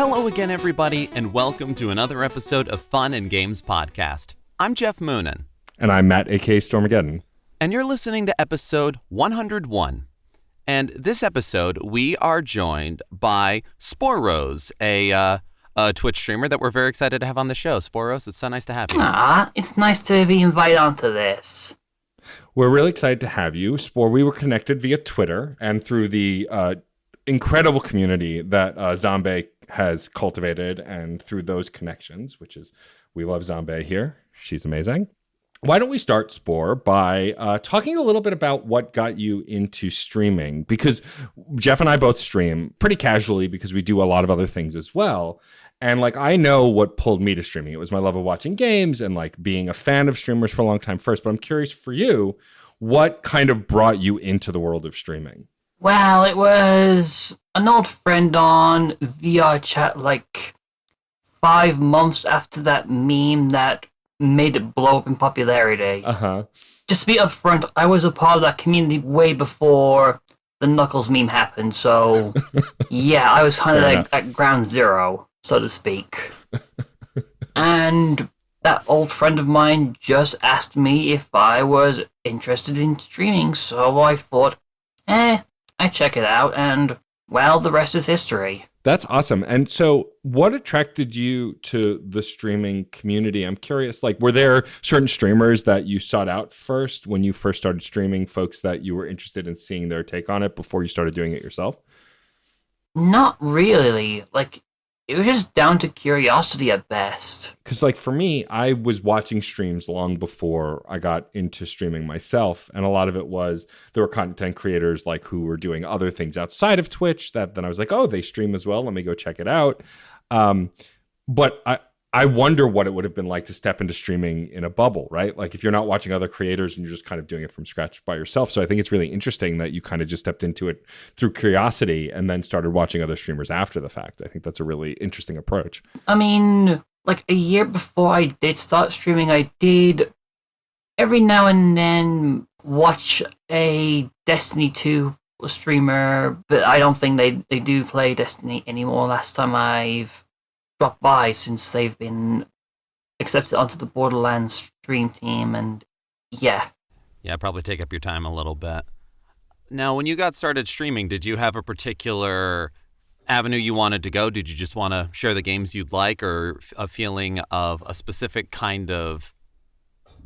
Hello again, everybody, and welcome to another episode of Fun and Games Podcast. I'm Geoff Moonen. And I'm Matt, a.k.a. Stormageddon. And you're listening to episode 101. And this episode, we are joined by SporeRose, a Twitch streamer that we're very excited to have on the show. SporeRose, it's so nice to have you. It's nice to be invited onto this. We're really excited to have you. Spore, we were connected via Twitter and through the incredible community that Zombie has cultivated, and through those connections, which is, we love Zombie here. She's amazing. Why don't we start, Spore, by talking a little bit about what got you into streaming? Because Geoff and I both stream pretty casually because we do a lot of other things as well. And I know what pulled me to streaming. It was my love of watching games and being a fan of streamers for a long time first. But I'm curious for you, what kind of brought you into the world of streaming? Well, it was an old friend on VR chat 5 months after that meme that made it blow up in popularity. Just to be upfront, I was a part of that community way before the Knuckles meme happened, so yeah, I was kind of at ground zero, so to speak. And that old friend of mine just asked me if I was interested in streaming, so I thought, I check it out, and, well, the rest is history. That's awesome. And so what attracted you to the streaming community? I'm curious, were there certain streamers that you sought out first when you first started streaming, folks that you were interested in seeing their take on it before you started doing it yourself? Not really. It was just down to curiosity at best. Because, for me, I was watching streams long before I got into streaming myself. And a lot of it was, there were content creators, who were doing other things outside of Twitch that then I was like, oh, they stream as well. Let me go check it out. But I wonder what it would have been like to step into streaming in a bubble, right? If you're not watching other creators and you're just kind of doing it from scratch by yourself. So I think it's really interesting that you kind of just stepped into it through curiosity and then started watching other streamers after the fact. I think that's a really interesting approach. I mean, a year before I did start streaming, I did every now and then watch a Destiny 2 streamer, but I don't think they do play Destiny anymore. Last time I've dropped by since they've been accepted onto the Borderlands stream team, and yeah, probably take up your time a little bit. Now, when you got started streaming, did you have a particular avenue you wanted to go? Did you just want to share the games you'd like, or a feeling of a specific kind of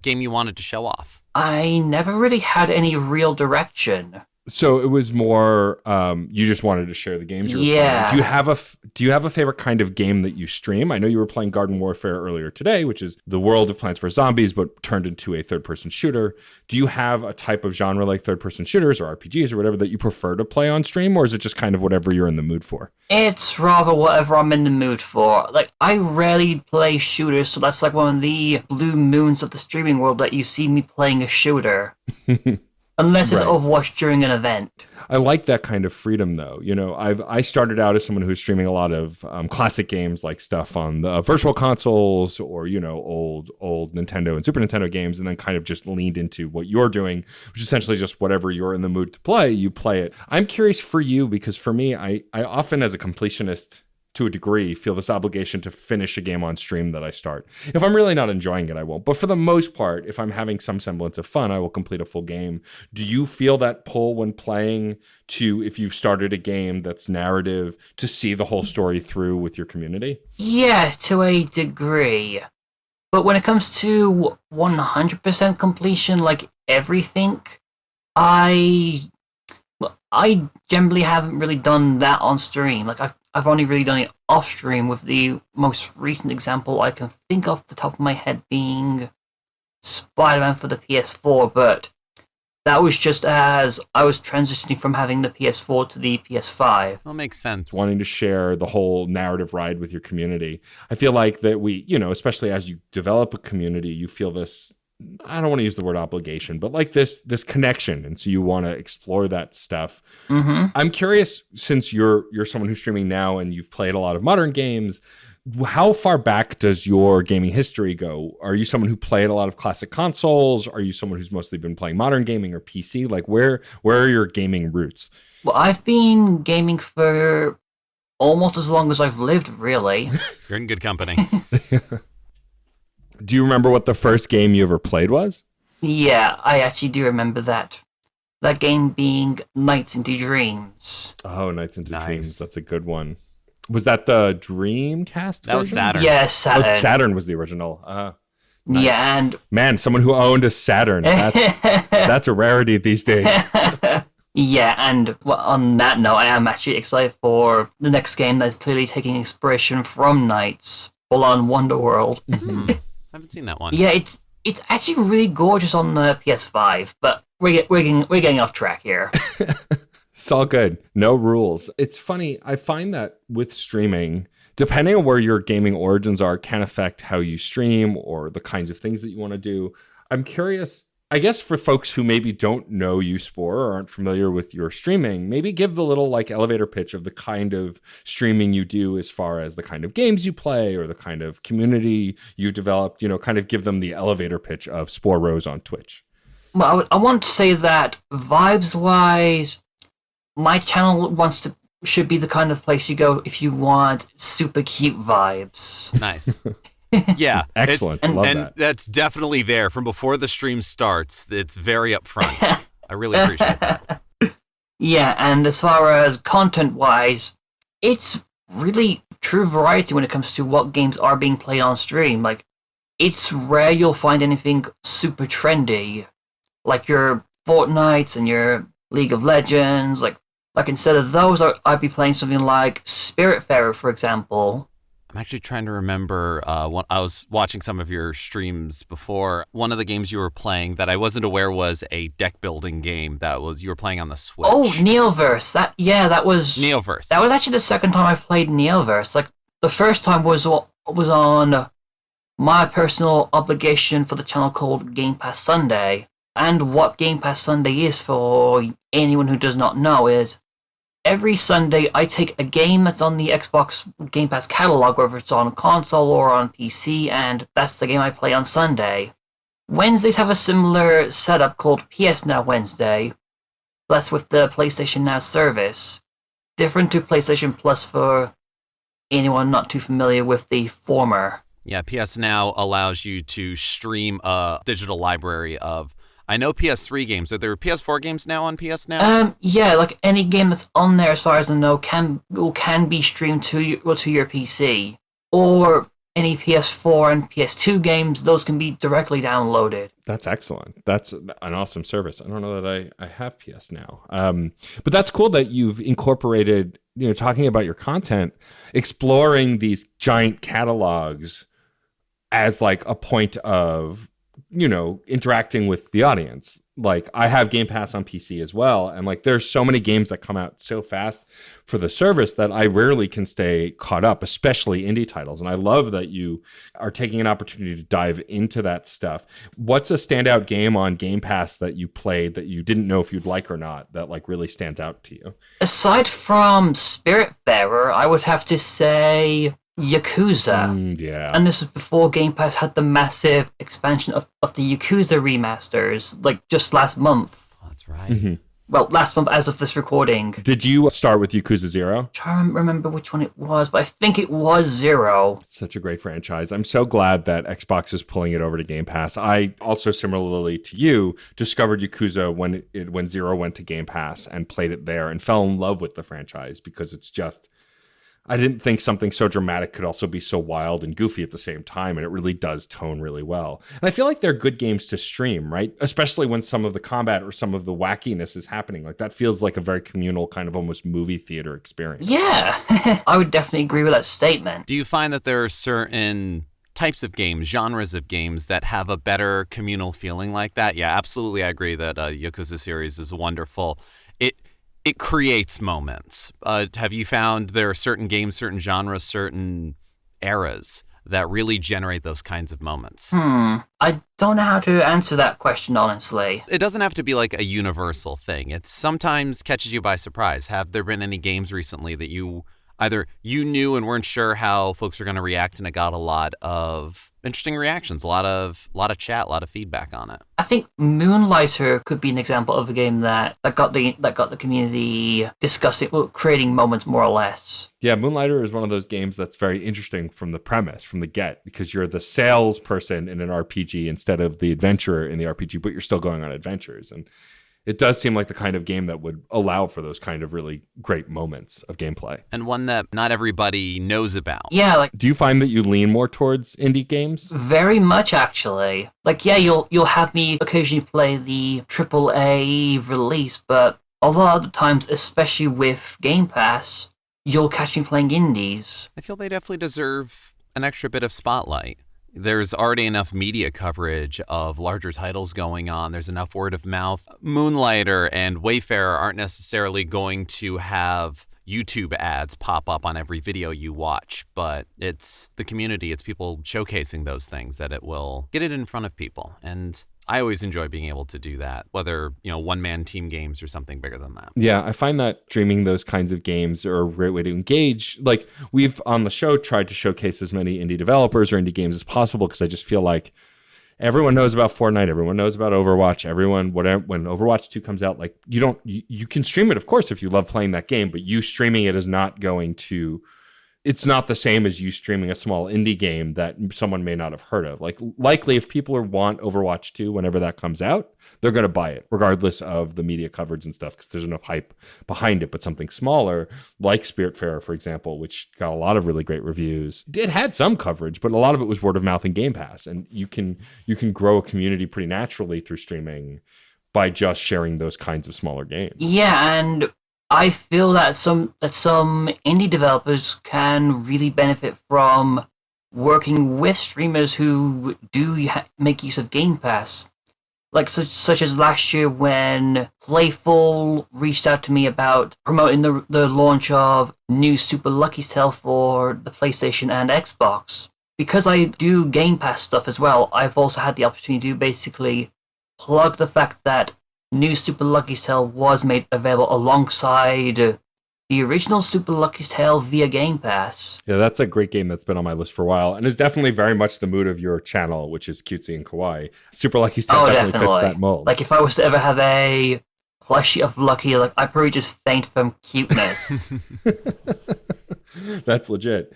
game you wanted to show off? I never really had any real direction. So it was more you just wanted to share the games you were playing. Do you have a favorite kind of game that you stream? I know you were playing Garden Warfare earlier today, which is the world of Plants vs. Zombies, but turned into a third-person shooter. Do you have a type of genre like third-person shooters or RPGs or whatever that you prefer to play on stream, or is it just kind of whatever you're in the mood for? It's rather whatever I'm in the mood for. I rarely play shooters, so that's one of the blue moons of the streaming world that you see me playing a shooter. Unless it's Overwatch during an event. I like that kind of freedom, though. I started out as someone who's streaming a lot of classic games, stuff on the virtual consoles or, old Nintendo and Super Nintendo games, and then kind of just leaned into what you're doing, which is essentially just whatever you're in the mood to play, you play it. I'm curious for you, because for me, I often, as a completionist, to a degree, feel this obligation to finish a game on stream that I start. If I'm really not enjoying it, I won't. But for the most part, if I'm having some semblance of fun, I will complete a full game. Do you feel that pull when playing to, if you've started a game that's narrative, to see the whole story through with your community? Yeah, to a degree. But when it comes to 100% completion, everything, I generally haven't really done that on stream. I've only really done it off stream, with the most recent example I can think off the top of my head being Spider-Man for the PS4, but that was just as I was transitioning from having the PS4 to the PS5. That makes sense. Wanting to share the whole narrative ride with your community. I feel like that we, especially as you develop a community, you feel this, I don't want to use the word obligation, but this connection, and so you want to explore that stuff. Mm-hmm. I'm curious, since you're someone who's streaming now and you've played a lot of modern games, how far back does your gaming history go? Are you someone who played a lot of classic consoles? Are you someone who's mostly been playing modern gaming or PC? Where are your gaming roots? Well, I've been gaming for almost as long as I've lived, really. You're in good company. Do you remember what the first game you ever played was? Yeah, I actually do remember that. That game being Nights into Dreams. Oh, Nights into Nice. Dreams. That's a good one. Was that the Dreamcast That was version? Saturn. Yeah, Saturn. Oh, Saturn was the original. Nice. Yeah, and Man, someone who owned a Saturn. That's a rarity these days. yeah, and well, on that note, I am actually excited for the next game that's clearly taking inspiration from Nights, Full On Wonderworld. I haven't seen that one. Yeah, it's actually really gorgeous on the PS5, but we're getting off track here. It's all good. No rules. It's funny. I find that with streaming, depending on where your gaming origins are, can affect how you stream or the kinds of things that you want to do. I'm curious, I guess for folks who maybe don't know you, Spore, or aren't familiar with your streaming, maybe give the little like elevator pitch of the kind of streaming you do as far as the kind of games you play or the kind of community you developed, you know, kind of give them the elevator pitch of SporeRose on Twitch. Well, I want to say that vibes-wise, my channel should be the kind of place you go if you want super cute vibes. Nice. Yeah. Excellent. And Love and that. that's definitely there from before the stream starts. It's very upfront. I really appreciate that. Yeah, and as far as content-wise, it's really true variety when it comes to what games are being played on stream. Like, it's rare you'll find anything super trendy, like your Fortnites and your League of Legends. Like instead of those, I'd be playing something like Spiritfarer, for example. I'm actually trying to remember when I was watching some of your streams before. One of the games you were playing that I wasn't aware was a deck building game you were playing on the Switch. Oh, Neoverse. That was Neoverse. That was actually the second time I played Neoverse. Like the first time was on my personal obligation for the channel called Game Pass Sunday. And what Game Pass Sunday is, for anyone who does not know, is every Sunday I take a game that's on the Xbox Game Pass catalog, whether it's on console or on PC, and that's the game I play on Sunday. Wednesdays have a similar setup called PS Now Wednesday. That's with the PlayStation Now service. Different to PlayStation Plus for anyone not too familiar with the former. Yeah, PS Now allows you to stream a digital library of, I know, PS3 games. Are there PS4 games now on PS Now? Yeah, like any game that's on there, as far as I know, can be streamed to your PC, or any PS4 and PS2 games. Those can be directly downloaded. That's excellent. That's an awesome service. I don't know that I have PS Now, but that's cool that you've incorporated, you know, talking about your content, exploring these giant catalogs as like a point of, you know, interacting with the audience. Like, I have Game Pass on PC as well, and like there's so many games that come out so fast for the service that I rarely can stay caught up, especially indie titles. And I love that you are taking an opportunity to dive into that stuff. What's a standout game on Game Pass that you played that you didn't know if you'd like or not, that like really stands out to you? Aside from Spiritfarer, I would have to say Yakuza. Yeah. And this was before Game Pass had the massive expansion of the Yakuza remasters, like just last month. Oh, that's right. Mm-hmm. Well, last month as of this recording. Did you start with Yakuza 0? I'm trying to remember which one it was, but I think it was 0. It's such a great franchise. I'm so glad that Xbox is pulling it over to Game Pass. I also, similarly to you, discovered Yakuza when 0 went to Game Pass and played it there and fell in love with the franchise because it's just, I didn't think something so dramatic could also be so wild and goofy at the same time, and it really does tone really well. And I feel like they're good games to stream, right? Especially when some of the combat or some of the wackiness is happening. Like, that feels like a very communal, kind of almost movie theater experience. Yeah, I would definitely agree with that statement. Do you find that there are certain types of games, genres of games that have a better communal feeling like that? Yeah, absolutely. I agree that Yakuza series is wonderful. It creates moments. Have you found there are certain games, certain genres, certain eras that really generate those kinds of moments? I don't know how to answer that question, honestly. It doesn't have to be like a universal thing. It sometimes catches you by surprise. Have there been any games recently that you either you knew and weren't sure how folks are going to react, and it got a lot of interesting reactions, a lot of chat, a lot of feedback on it. I think Moonlighter could be an example of a game that got the community discussing, creating moments more or less. Yeah, Moonlighter is one of those games that's very interesting from the premise, from the get, because you're the salesperson in an RPG instead of the adventurer in the RPG, but you're still going on adventures. And it does seem like the kind of game that would allow for those kind of really great moments of gameplay. And one that not everybody knows about. Yeah, do you find that you lean more towards indie games? Very much, actually. You'll have me occasionally play the AAA release, but a lot of the times, especially with Game Pass, you'll catch me playing indies. I feel they definitely deserve an extra bit of spotlight. There's already enough media coverage of larger titles going on. There's enough word of mouth. Moonlighter and Wayfarer aren't necessarily going to have YouTube ads pop up on every video you watch, but it's the community, it's people showcasing those things that it will get it in front of people. And I always enjoy being able to do that, whether, one-man team games or something bigger than that. Yeah, I find that streaming those kinds of games are a great way to engage. Like, we've on the show tried to showcase as many indie developers or indie games as possible, because I just feel like everyone knows about Fortnite, everyone knows about Overwatch, when Overwatch 2 comes out, like, you can stream it, of course, if you love playing that game, but you streaming it is not going to... It's not the same as you streaming a small indie game that someone may not have heard of. Like, likely if people want Overwatch 2 whenever that comes out, they're going to buy it, regardless of the media coverage and stuff, because there's enough hype behind it. But something smaller, like Spiritfarer, for example, which got a lot of really great reviews, it had some coverage, but a lot of it was word of mouth and Game Pass. And you can grow a community pretty naturally through streaming by just sharing those kinds of smaller games. Yeah, and I feel that some indie developers can really benefit from working with streamers who do make use of Game Pass. Like such as last year when Playful reached out to me about promoting the launch of new Super Lucky's Tale for the PlayStation and Xbox. Because I do Game Pass stuff as well, I've also had the opportunity to basically plug the fact that new Super Lucky's Tale was made available alongside the original Super Lucky's Tale via Game Pass. Yeah, that's a great game that's been on my list for a while, and is definitely very much the mood of your channel, which is cutesy and kawaii. Super Lucky's Tale definitely fits that mold. Like, if I was to ever have a plushie of Lucky, like, I'd probably just faint from cuteness. That's legit.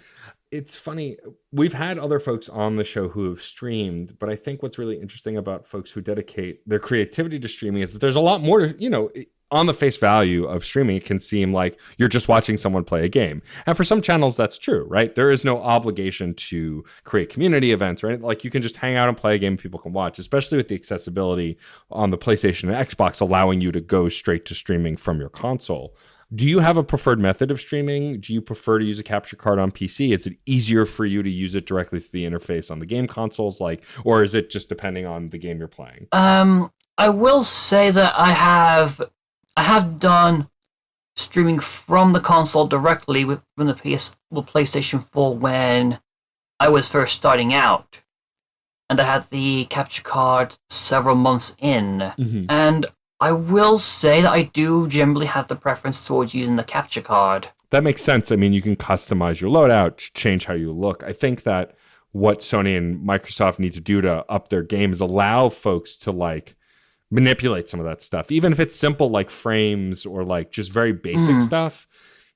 It's funny, we've had other folks on the show who have streamed, but I think what's really interesting about folks who dedicate their creativity to streaming is that there's a lot more to, on the face value of streaming, it can seem like you're just watching someone play a game. And for some channels, that's true, right? There is no obligation to create community events, right? Like, you can just hang out and play a game people can watch, especially with the accessibility on the PlayStation and Xbox, allowing you to go straight to streaming from your console. Do you have a preferred method of streaming? Do you prefer to use a capture card on PC? Is it easier for you to use it directly through the interface on the game consoles, or is it just depending on the game you're playing? I will say that I have done streaming from the console directly from the PlayStation 4 when I was first starting out, and I had the capture card several months in, and I will say that I do generally have the preference towards using the capture card. That makes sense. I mean, you can customize your loadout, change how you look. I think that what Sony and Microsoft need to do to up their game is allow folks to manipulate some of that stuff. Even if it's simple like frames or just very basic stuff,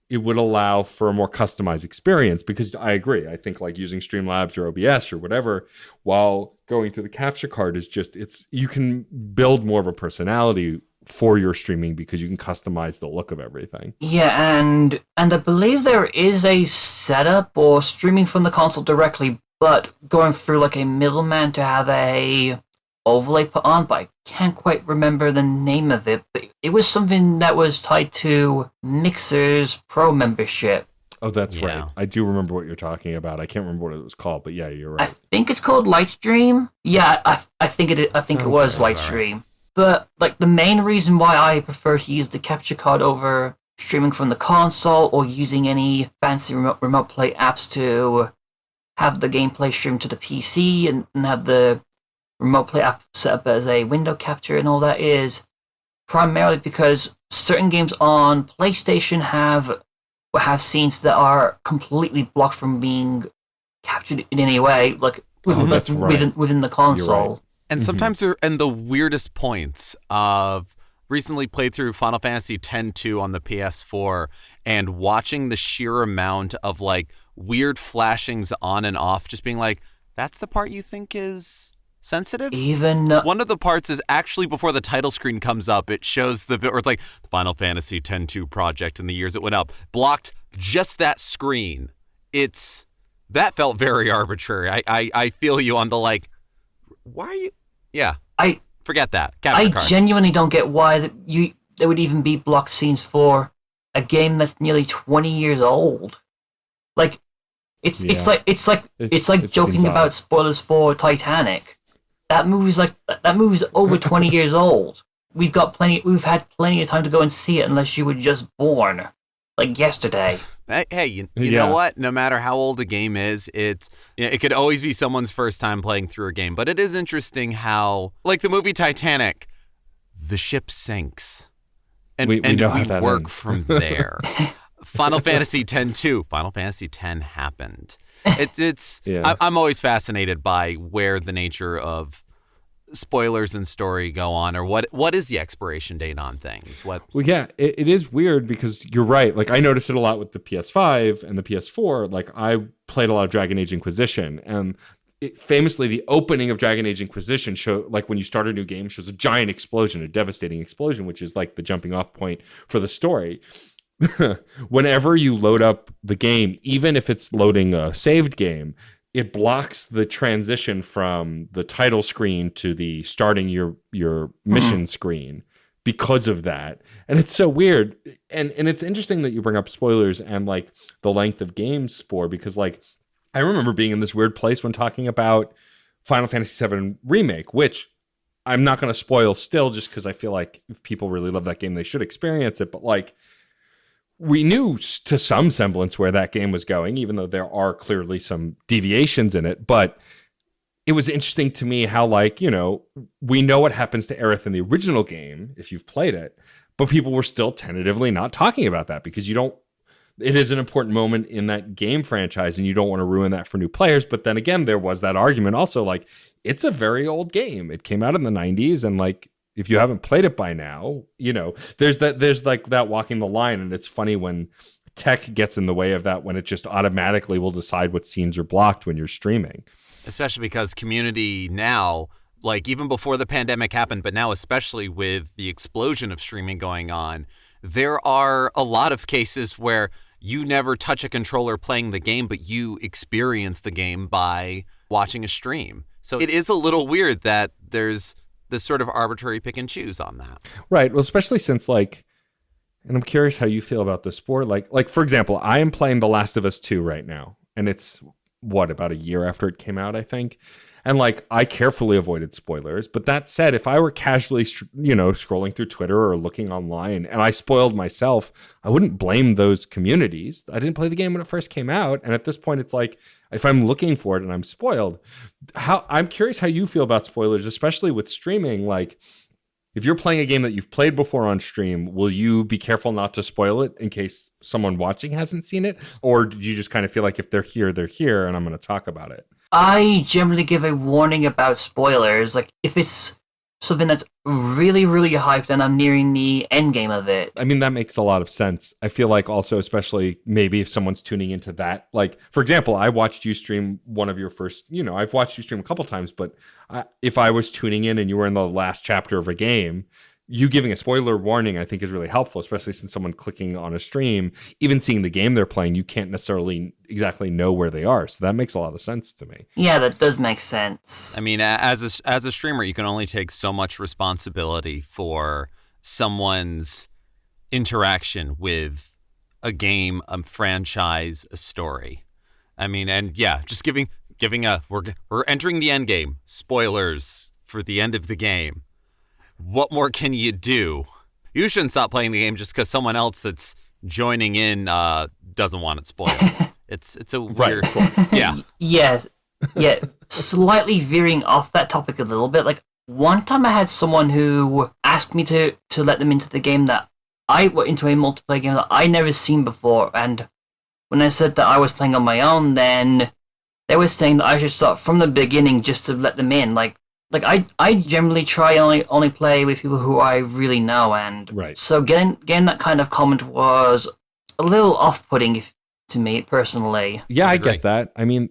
it would allow for a more customized experience, because I agree. I think using Streamlabs or OBS or whatever while going through the capture card is you can build more of a personality for your streaming because you can customize the look of everything. Yeah, and I believe there is a setup for streaming from the console directly, but going through a middleman to have a overlay put on, but I can't quite remember the name of it. But it was something that was tied to Mixer's Pro membership. Oh, that's right. I do remember what you're talking about. I can't remember what it was called, but yeah, you're right. I think it's called Lightstream. Yeah, I think it was Lightstream. Right. But the main reason why I prefer to use the capture card over streaming from the console or using any fancy remote play apps to have the gameplay streamed to the PC and have the remote play app set up as a window capture and all that is primarily because certain games on PlayStation have will have scenes that are completely blocked from being captured in any way, like that's right. within the You're console. right. And sometimes they're in the weirdest points of recently played through Final Fantasy X-2 on the PS4 and watching the sheer amount of like weird flashings on and off, just being like, that's the part you think is sensitive? Even one of the parts is actually before the title screen comes up, it shows the bit where it's like the Final Fantasy X-2 project and the years it went up, blocked just that screen. That felt very arbitrary. I feel you on the like, why are you? Yeah, forget that. Capture card. Genuinely don't get why there would even be blocked scenes for a game that's nearly 20 years old. Like, it's like joking about spoilers for Titanic. That movie's over 20 years old. We've had plenty of time to go and see it unless you were just born, like yesterday. Hey, you know what? No matter how old a game is, it could always be someone's first time playing through a game. But it is interesting how, like the movie Titanic, the ship sinks, and we work from there. Final Fantasy X-2, Final Fantasy X happened. I'm always fascinated by where the nature of spoilers and story go on, or what is the expiration date on things. Well, it is weird because you're right. Like, I noticed it a lot with the PS5 and the PS4. Like, I played a lot of Dragon Age Inquisition, and famously the opening of Dragon Age Inquisition like when you start a new game, shows a giant explosion, a devastating explosion, which is like the jumping off point for the story. Whenever you load up the game, even if it's loading a saved game, it blocks the transition from the title screen to the starting your mission screen because of that. And it's so weird. And it's interesting that you bring up spoilers and like the length of games because like I remember being in this weird place when talking about Final Fantasy VII Remake, which I'm not going to spoil still just because I feel like if people really love that game, they should experience it. But like, we knew to some semblance where that game was going, even though there are clearly some deviations in it. But it was interesting to me how, like, we know what happens to Aerith in the original game, if you've played it, but people were still tentatively not talking about that because it is an important moment in that game franchise and you don't want to ruin that for new players. But then again, there was that argument also, like, it's a very old game. It came out in the 90s and like, if you haven't played it by now, there's like that walking the line. And it's funny when tech gets in the way of that, when it just automatically will decide what scenes are blocked when you're streaming. Especially because community now, like even before the pandemic happened, but now especially with the explosion of streaming going on, there are a lot of cases where you never touch a controller playing the game, but you experience the game by watching a stream. So it is a little weird that there's this sort of arbitrary pick and choose on that. Right. Well, especially since like, and I'm curious how you feel about the sport. Like for example, I am playing The Last of Us 2 right now, and it's about a year after it came out, I think. And like, I carefully avoided spoilers. But that said, if I were casually, scrolling through Twitter or looking online and I spoiled myself, I wouldn't blame those communities. I didn't play the game when it first came out. And at this point, it's like, if I'm looking for it and I'm spoiled, I'm curious how you feel about spoilers, especially with streaming. Like, if you're playing a game that you've played before on stream, will you be careful not to spoil it in case someone watching hasn't seen it? Or do you just kind of feel like if they're here, and I'm going to talk about it? I generally give a warning about spoilers. Like, if it's something that's really, really hyped and I'm nearing the end game of it. I mean, that makes a lot of sense. I feel like also, especially maybe if someone's tuning into that, like, for example, I watched you stream one of your first, I've watched you stream a couple times, but if I was tuning in and you were in the last chapter of a game, you giving a spoiler warning, I think, is really helpful, especially since someone clicking on a stream, even seeing the game they're playing, you can't necessarily exactly know where they are. So that makes a lot of sense to me. Yeah, that does make sense. I mean, as a streamer, you can only take so much responsibility for someone's interaction with a game, a franchise, a story. I mean, and yeah, just giving we're entering the end game. Spoilers for the end of the game. What more can you do? You shouldn't stop playing the game just because someone else that's joining in doesn't want it spoiled. It's a weird... Yeah. Yes. Yeah. Slightly veering off that topic a little bit. Like, one time I had someone who asked me to let them into the game that I went into a multiplayer game that I never seen before, and when I said that I was playing on my own, then they were saying that I should start from the beginning just to let them in. I generally try only play with people who I really know, and Right. so getting that kind of comment was a little off-putting to me personally. Yeah, I agree. get that. I mean,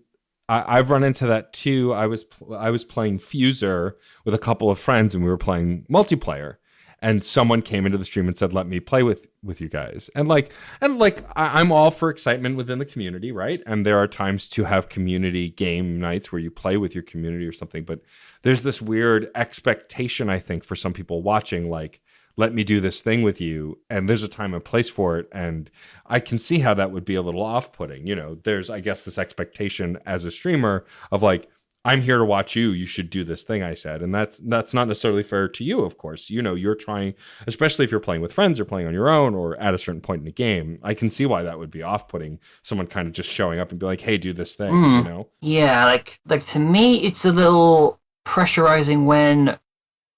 I've run into that too. I was playing Fuser with a couple of friends, and we were playing multiplayer. And someone came into the stream and said, "Let me play with you guys." I'm all for excitement within the community, right? And there are times to have community game nights where you play with your community or something. But there's this weird expectation, I think, for some people watching, like, let me do this thing with you, and there's a time and place for it, and I can see how that would be a little off-putting. There's, I guess, this expectation as a streamer of like, I'm here to watch you, you should do this thing I said, and that's not necessarily fair to you, of course. You're trying, especially if you're playing with friends or playing on your own or at a certain point in the game. I can see why that would be off-putting, someone kind of just showing up and be like, hey, do this thing. Yeah, like to me, it's a little pressurizing when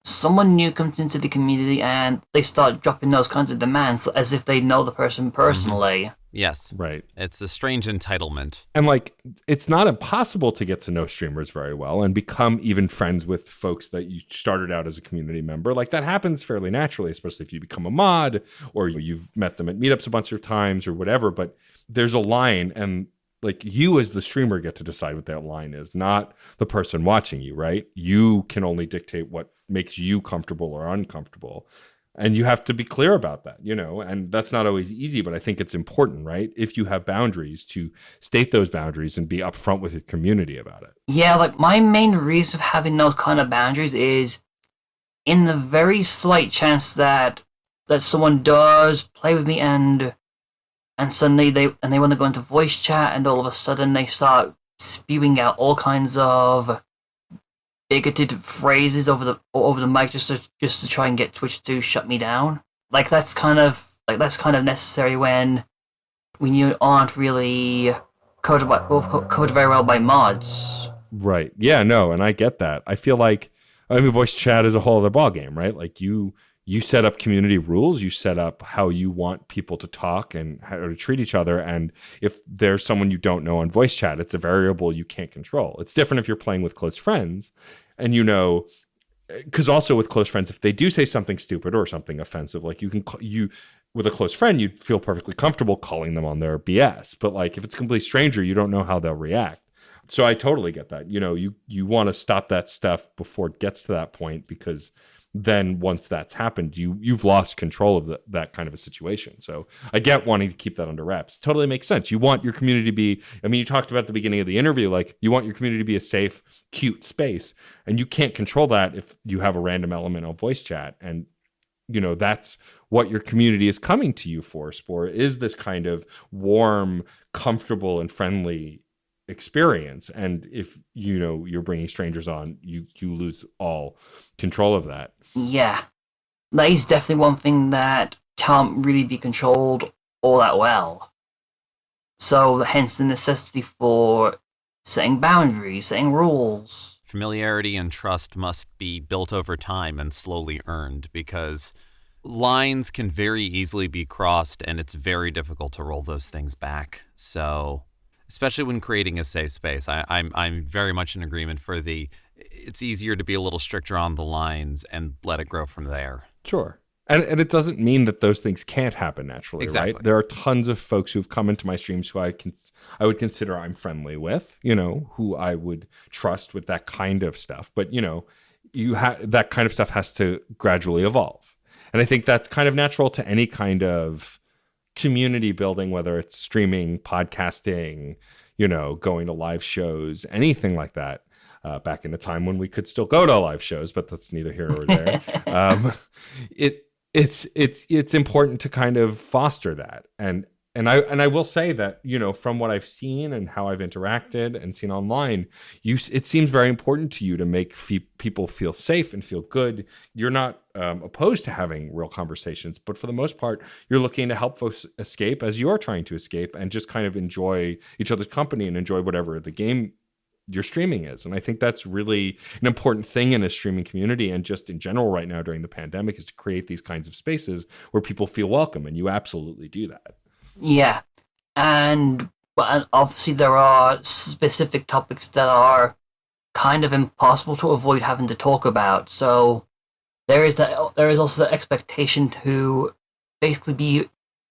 someone new comes into the community and they start dropping those kinds of demands as if they know the person personally. Yes. Right. It's a strange entitlement. And like, it's not impossible to get to know streamers very well and become even friends with folks that you started out as a community member. Like, that happens fairly naturally, especially if you become a mod or you've met them at meetups a bunch of times or whatever. But there's a line, and like, you as the streamer get to decide what that line is, not the person watching you, right? You can only dictate what makes you comfortable or uncomfortable. And you have to be clear about that, and that's not always easy, but I think it's important, right? If you have boundaries, to state those boundaries and be upfront with your community about it. Yeah, like my main reason of having those kind of boundaries is in the very slight chance that someone does play with me and suddenly they want to go into voice chat, and all of a sudden they start spewing out all kinds of bigoted phrases over the mic just to try and get Twitch to shut me down. That's kind of necessary when you aren't really coded very well by mods. Right. Yeah, no, and I get that. I feel like, voice chat is a whole other ballgame, right? Like, you set up community rules, you set up how you want people to talk and how to treat each other. And if there's someone you don't know on voice chat, it's a variable you can't control. It's different if you're playing with close friends, and because also with close friends, if they do say something stupid or something offensive, like, you with a close friend, you'd feel perfectly comfortable calling them on their BS. But like, if it's a complete stranger, you don't know how they'll react. So I totally get that. You want to stop that stuff before it gets to that point, because then once that's happened, you've lost control of that kind of a situation. So I get wanting to keep that under wraps. Totally makes sense. You want your community to be, you talked about at the beginning of the interview, like, you want your community to be a safe, cute space, and you can't control that if you have a random element of voice chat. And that's what your community is coming to you for. Spore is this kind of warm, comfortable, and friendly experience. And if you're bringing strangers on, you lose all control of that. Yeah, that is definitely one thing that can't really be controlled all that well. So hence the necessity for setting boundaries, setting rules. Familiarity and trust must be built over time and slowly earned, because lines can very easily be crossed, and it's very difficult to roll those things back. So, especially when creating a safe space, I'm very much in agreement for it's easier to be a little stricter on the lines and let it grow from there. Sure. And it doesn't mean that those things can't happen naturally, Exactly. Right? There are tons of folks who've come into my streams who I would consider I'm friendly with, who I would trust with that kind of stuff. But, that kind of stuff has to gradually evolve. And I think that's kind of natural to any kind of community building, whether it's streaming, podcasting, going to live shows, anything like that. Back in a time when we could still go to live shows, but that's neither here nor there. It's important to kind of foster that, and I will say that from what I've seen and how I've interacted and seen online, it seems very important to you to make people feel safe and feel good. You're not opposed to having real conversations, but for the most part, you're looking to help folks escape as you're trying to escape, and just kind of enjoy each other's company and enjoy whatever the game your streaming is. And I think that's really an important thing in a streaming community and just in general right now during the pandemic, is to create these kinds of spaces where people feel welcome, and you absolutely do that. Yeah. And obviously there are specific topics that are kind of impossible to avoid having to talk about. So there is also the expectation to basically be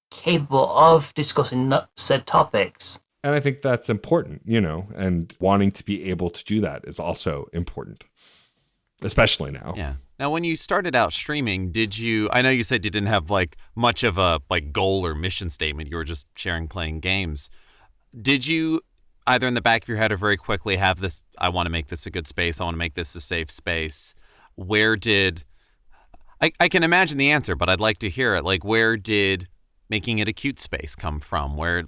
capable of discussing said topics. And I think that's important, and wanting to be able to do that is also important, especially now. Yeah. Now, when you started out streaming, I know you said you didn't have much of a goal or mission statement. You were just sharing playing games. Did you either in the back of your head or very quickly have this, I want to make this a good space, I want to make this a safe space? Where did, I can imagine the answer, but I'd like to hear it. Where did making it a cute space come from? Where,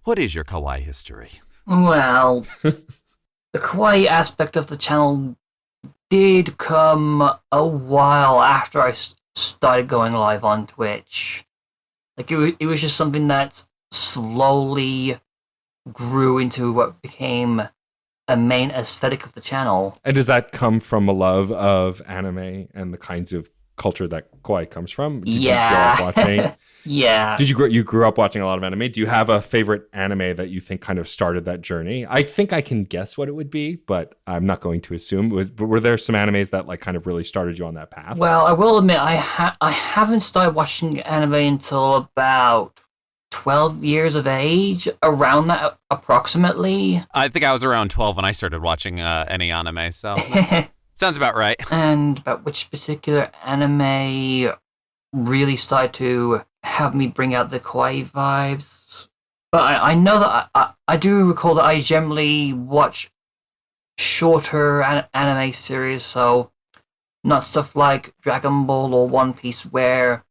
what is your kawaii history? Well, the kawaii aspect of the channel did come a while after I started going live on Twitch. It was just something that slowly grew into what became a main aesthetic of the channel. And does that come from a love of anime and the kinds of culture that kawaii comes from? Did you grow up watching? Yeah. You grew up watching a lot of anime? Do you have a favorite anime that you think kind of started that journey? I think I can guess what it would be, but I'm not going to assume. Were there some animes that kind of really started you on that path? Well, I will admit I haven't started watching anime until about 12 years of age, around that approximately. I think I was around 12 when I started watching any anime, so sounds about right. And about which particular anime really started to have me bring out the kawaii vibes. But I know that I do recall that I generally watch shorter anime series, so not stuff like Dragon Ball or One Piece where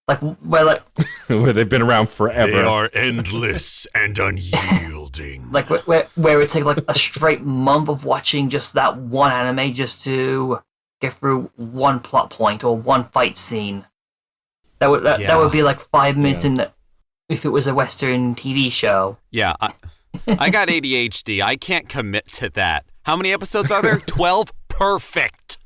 where they've been around forever. They are endless and unyielding. where it takes a straight month of watching just that one anime just to get through one plot point or one fight scene. That would be 5 minutes in if it was a Western TV show. Yeah, I got ADHD. I can't commit to that. How many episodes are there? 12? Perfect.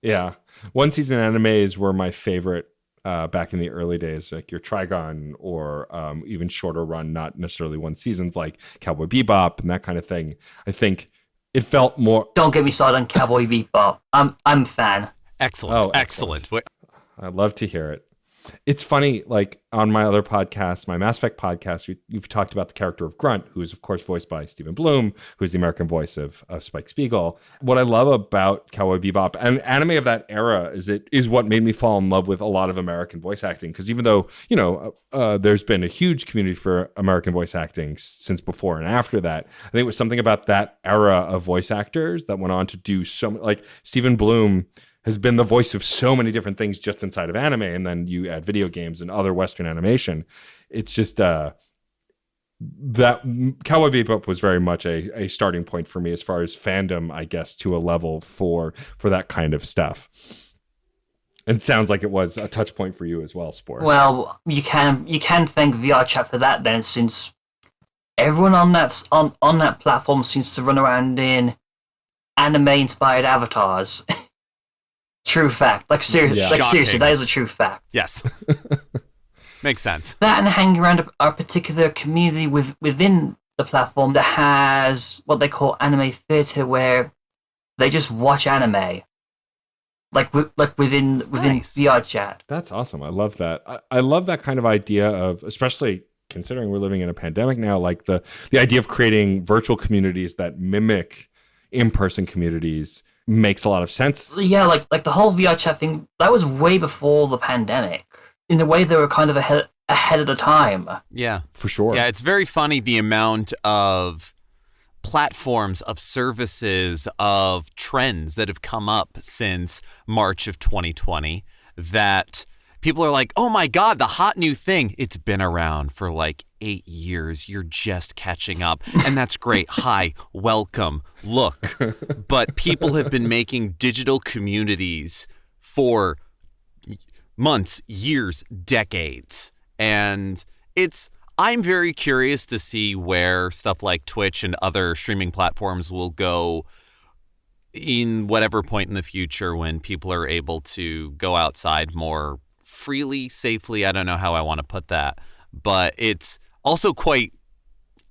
Yeah. One season animes were my favorite back in the early days, like your Trigon or even shorter run, not necessarily one seasons, like Cowboy Bebop and that kind of thing. I think it felt more... Don't get me started on Cowboy Bebop. I'm a fan. Excellent. Excellent. I'd love to hear it. It's funny, on my other podcast, my Mass Effect podcast, we've talked about the character of Grunt, who is, of course, voiced by Stephen Bloom, who is the American voice of Spike Spiegel. What I love about Cowboy Bebop and anime of that era is what made me fall in love with a lot of American voice acting. Because even though, there's been a huge community for American voice acting since before and after that, I think it was something about that era of voice actors that went on to do so much. Stephen Bloom has been the voice of so many different things just inside of anime, and then you add video games and other Western animation. It's just that Cowboy Bebop was very much a starting point for me as far as fandom, I guess, to a level for that kind of stuff. And it sounds like it was a touch point for you as well, Spore. Well, you can thank VR Chat for that then, since everyone on that platform seems to run around in anime-inspired avatars. True fact. Seriously, that is a true fact. Yes. Makes sense. That and hanging around a particular community within the platform that has what they call anime theater, where they just watch anime. Within Nice. VR Chat. That's awesome. I love that. I love that kind of idea of, especially considering we're living in a pandemic now, the idea of creating virtual communities that mimic in-person communities makes a lot of sense. Yeah, like the whole VR Chat thing, that was way before the pandemic. In a way, they were kind of ahead of the time. Yeah. For sure. Yeah, it's very funny the amount of platforms, of services, of trends that have come up since March of 2020 that people are like, oh my God, the hot new thing. It's been around for 8 years. You're just catching up. And that's great. Hi, welcome, look. But people have been making digital communities for months, years, decades. And I'm very curious to see where stuff like Twitch and other streaming platforms will go in whatever point in the future when people are able to go outside more freely, safely. I don't know how I want to put that, but it's also quite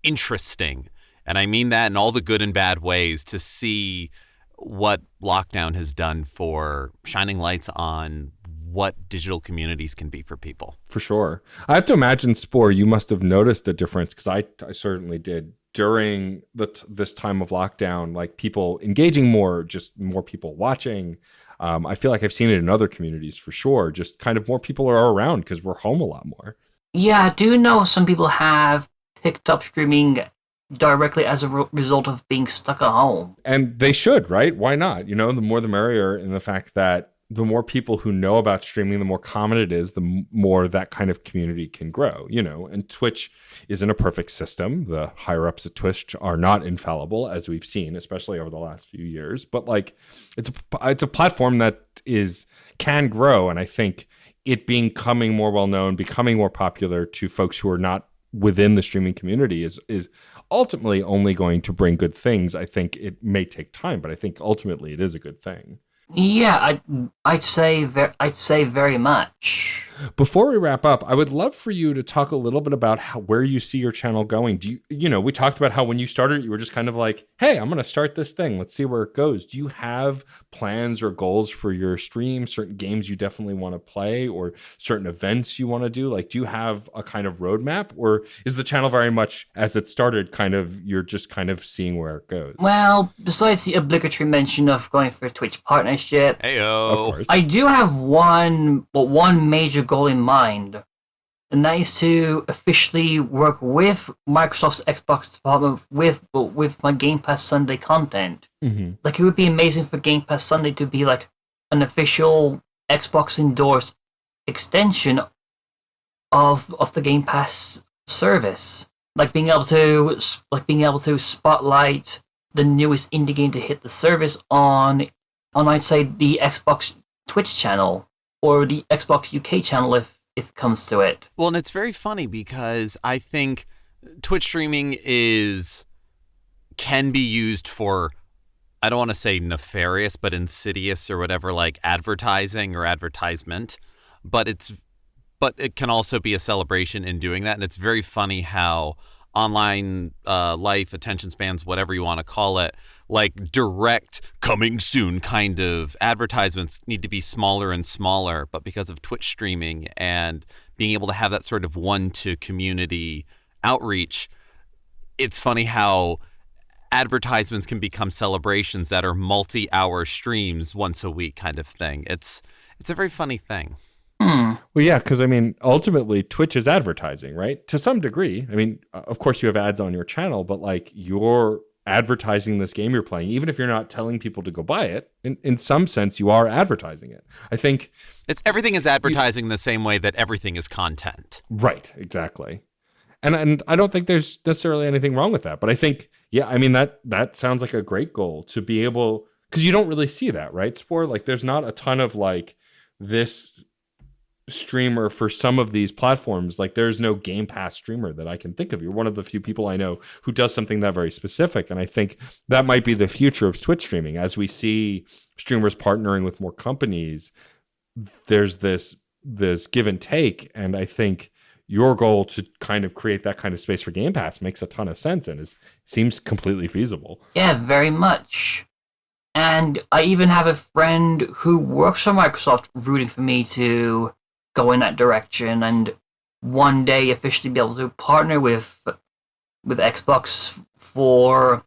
interesting. And I mean that in all the good and bad ways, to see what lockdown has done for shining lights on what digital communities can be for people. For sure. I have to imagine, Spore, you must have noticed a difference, because I certainly did during this time of lockdown, like people engaging more, just more people watching. I feel like I've seen it in other communities for sure. Just kind of more people are around because we're home a lot more. Yeah, I do know some people have picked up streaming directly as a result of being stuck at home. And they should, right? Why not? The more the merrier, in the fact that the more people who know about streaming, the more common it is, the more that kind of community can grow, and Twitch isn't a perfect system. The higher ups at Twitch are not infallible, as we've seen, especially over the last few years, but like it's a platform that can grow. And I think it becoming more well-known, becoming more popular to folks who are not within the streaming community is ultimately only going to bring good things. I think it may take time, but I think ultimately it is a good thing. Yeah, I'd say very much. Before we wrap up, I would love for you to talk a little bit about where you see your channel going. We talked about how when you started, you were just kind of like, hey, I'm going to start this thing. Let's see where it goes. Do you have plans or goals for your stream, certain games you definitely want to play, or certain events you want to do? Like, do you have a kind of roadmap, or is the channel very much as it started, you're just kind of seeing where it goes? Well, besides the obligatory mention of going for a Twitch partnership, Heyo. Of course. I do have one major goal in mind, and that is to officially work with Microsoft's Xbox department with my Game Pass Sunday content. Mm-hmm. Like, it would be amazing for Game Pass Sunday to be like an official Xbox endorsed extension of the Game Pass service. Like being able to spotlight the newest indie game to hit the service on I'd say the Xbox Twitch channel or the Xbox UK channel if it comes to it. Well, and it's very funny because I think Twitch streaming can be used for, I don't want to say nefarious, but insidious or whatever, like advertising or advertisement. But it can also be a celebration in doing that. And it's very funny how online life, attention spans, whatever you want to call it, like direct coming soon kind of advertisements need to be smaller and smaller. But because of Twitch streaming and being able to have that sort of one-to-community outreach, it's funny how advertisements can become celebrations that are multi-hour streams once a week kind of thing. It's a very funny thing. Well, yeah, because ultimately Twitch is advertising, right? To some degree. Of course you have ads on your channel, but like you're advertising this game you're playing, even if you're not telling people to go buy it. In some sense, you are advertising it. I think everything is advertising the same way that everything is content. Right, exactly. And I don't think there's necessarily anything wrong with that. But I think, that sounds like a great goal to be able, because you don't really see that, right, Spore? Like there's not a ton of like this streamer for some of these platforms. Like there's no Game Pass streamer that I can think of. You're one of the few people I know who does something that very specific. And I think that might be the future of Twitch streaming. As we see streamers partnering with more companies, there's this give and take. And I think your goal to kind of create that kind of space for Game Pass makes a ton of sense and seems completely feasible. Yeah, very much. And I even have a friend who works for Microsoft rooting for me to go in that direction and one day officially be able to partner with Xbox for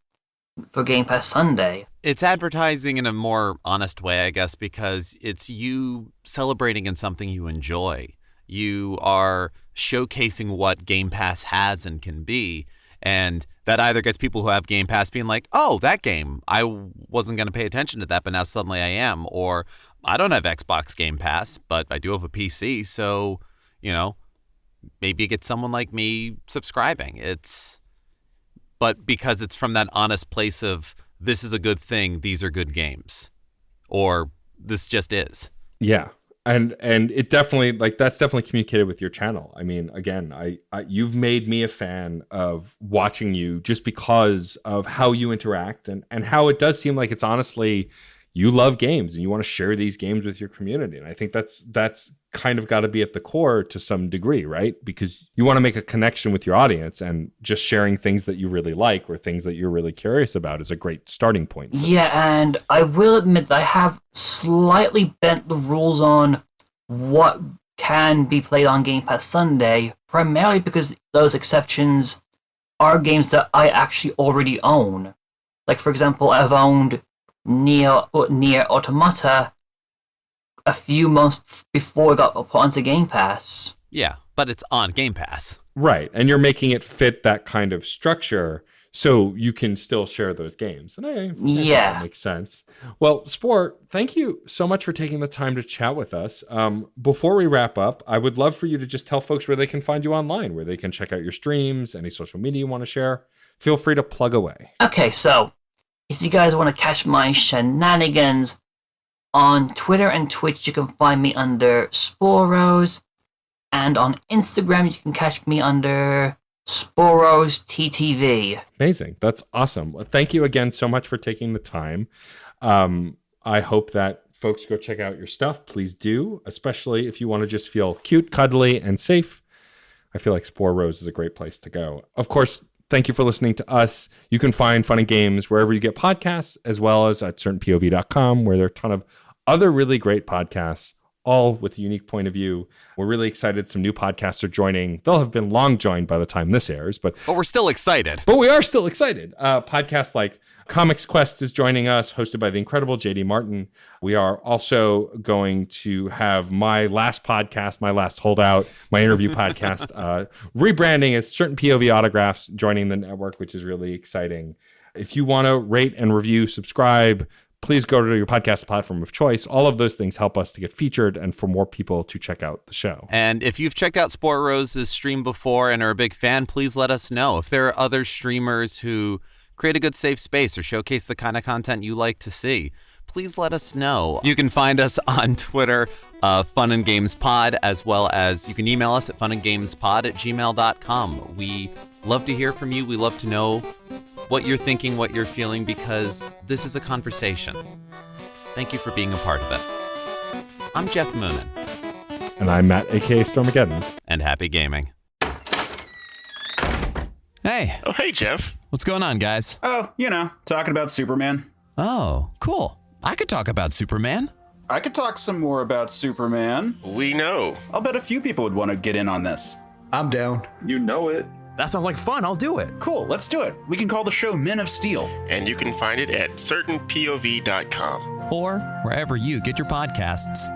Game Pass Sunday. It's advertising in a more honest way, I guess, because it's you celebrating in something you enjoy. You are showcasing what Game Pass has and can be, and that either gets people who have Game Pass being like, oh, that game, I wasn't going to pay attention to that, but now suddenly I am, or I don't have Xbox Game Pass, but I do have a PC, so, maybe you get someone like me subscribing. But because it's from that honest place of, this is a good thing, these are good games, or this just is. Yeah. And it definitely, like, that's definitely communicated with your channel. I mean, again, I you've made me a fan of watching you just because of how you interact and how it does seem like it's honestly, you love games and you want to share these games with your community. And I think that's kind of got to be at the core to some degree, right? Because you want to make a connection with your audience, and just sharing things that you really like or things that you're really curious about is a great starting point. Yeah, and I will admit that I have slightly bent the rules on what can be played on Game Pass Sunday, primarily because those exceptions are games that I actually already own. Like, for example, I've owned Nier Automata a few months before it got put onto Game Pass. Yeah, but it's on Game Pass. Right. And you're making it fit that kind of structure so you can still share those games. And I think that makes sense. Well, Spore, thank you so much for taking the time to chat with us. Before we wrap up, I would love for you to just tell folks where they can find you online, where they can check out your streams, any social media you want to share. Feel free to plug away. Okay, so if you guys want to catch my shenanigans, on Twitter and Twitch, you can find me under SporeRose, and on Instagram, you can catch me under SporeRose TTV. Amazing. That's awesome. Well, thank you again so much for taking the time. I hope that folks go check out your stuff. Please do, especially if you want to just feel cute, cuddly, and safe. I feel like SporeRose is a great place to go. Of course, thank you for listening to us. You can find Fun and Games wherever you get podcasts, as well as at certainpov.com, where there are a ton of other really great podcasts, all with a unique point of view. We're really excited. Some new podcasts are joining. They'll have been long joined by the time this airs, but we're still excited. But we are still excited. Podcasts like Comics Quest is joining us, hosted by the incredible JD Martin. We are also going to have my last podcast, my last holdout, my interview podcast, rebranding as Certain POV Autographs, joining the network, which is really exciting. If you want to rate and review, subscribe, please go to your podcast platform of choice. All of those things help us to get featured and for more people to check out the show. And if you've checked out SporeRose's stream before and are a big fan, please let us know. If there are other streamers who create a good safe space or showcase the kind of content you like to see, please let us know. You can find us on Twitter, Fun and Games Pod, as well as you can email us at funandgamespod@gmail.com. We love to hear from you. We love to know what you're thinking, what you're feeling, because this is a conversation. Thank you for being a part of it. I'm Geoff Moonen. And I'm Matt, aka Stormageddon. And happy gaming. Hey. Oh, hey, Geoff. What's going on, guys? Oh, talking about Superman. Oh, cool. I could talk about Superman. I could talk some more about Superman. We know. I'll bet a few people would want to get in on this. I'm down. You know it. That sounds like fun. I'll do it. Cool, let's do it. We can call the show Men of Steel. And you can find it at certainpov.com. Or wherever you get your podcasts.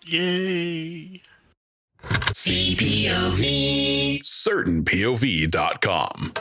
Yay. CPOV. CertainPOV.com.